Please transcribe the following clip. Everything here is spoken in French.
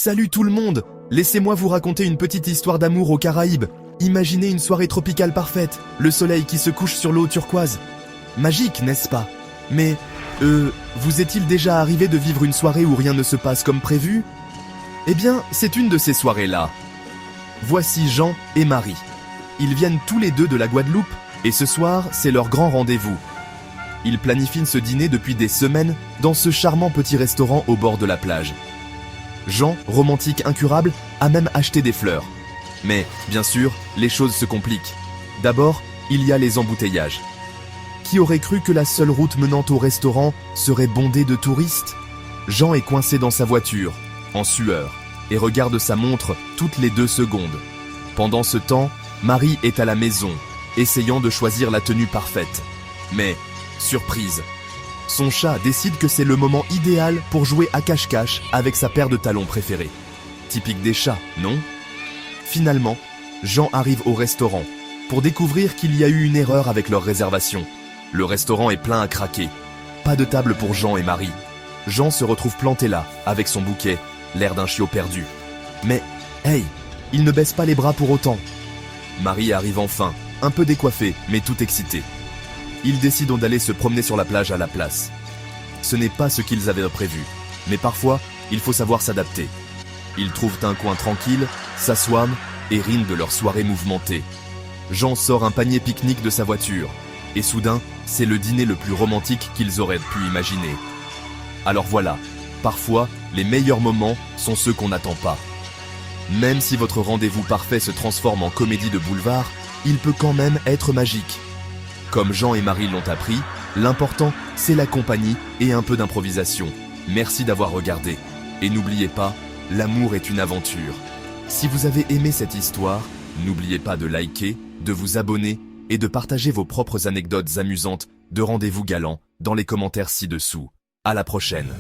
Salut tout le monde! Laissez-moi vous raconter une petite histoire d'amour aux Caraïbes. Imaginez une soirée tropicale parfaite, le soleil qui se couche sur l'eau turquoise. Magique, n'est-ce pas? Mais, vous est-il déjà arrivé de vivre une soirée où rien ne se passe comme prévu? Eh bien, c'est une de ces soirées-là. Voici Jean et Marie. Ils viennent tous les deux de la Guadeloupe, et ce soir, c'est leur grand rendez-vous. Ils planifient ce dîner depuis des semaines dans ce charmant petit restaurant au bord de la plage. Jean, romantique incurable, a même acheté des fleurs. Mais, bien sûr, les choses se compliquent. D'abord, il y a les embouteillages. Qui aurait cru que la seule route menant au restaurant serait bondée de touristes? Jean est coincé dans sa voiture, en sueur, et regarde sa montre toutes les 2 secondes. Pendant ce temps, Marie est à la maison, essayant de choisir la tenue parfaite. Mais, surprise, son chat décide que c'est le moment idéal pour jouer à cache-cache avec sa paire de talons préférée. Typique des chats, non? Finalement, Jean arrive au restaurant pour découvrir qu'il y a eu une erreur avec leur réservation. Le restaurant est plein à craquer. Pas de table pour Jean et Marie. Jean se retrouve planté là, avec son bouquet, l'air d'un chiot perdu. Mais, hey, il ne baisse pas les bras pour autant. Marie arrive enfin, un peu décoiffée, mais tout excitée. Ils décident d'aller se promener sur la plage à la place. Ce n'est pas ce qu'ils avaient prévu, mais parfois, il faut savoir s'adapter. Ils trouvent un coin tranquille, s'assoient et rient de leur soirée mouvementée. Jean sort un panier pique-nique de sa voiture, et soudain, c'est le dîner le plus romantique qu'ils auraient pu imaginer. Alors voilà, parfois, les meilleurs moments sont ceux qu'on n'attend pas. Même si votre rendez-vous parfait se transforme en comédie de boulevard, il peut quand même être magique. Comme Jean et Marie l'ont appris, l'important, c'est la compagnie et un peu d'improvisation. Merci d'avoir regardé. Et n'oubliez pas, l'amour est une aventure. Si vous avez aimé cette histoire, n'oubliez pas de liker, de vous abonner et de partager vos propres anecdotes amusantes de rendez-vous galants dans les commentaires ci-dessous. À la prochaine.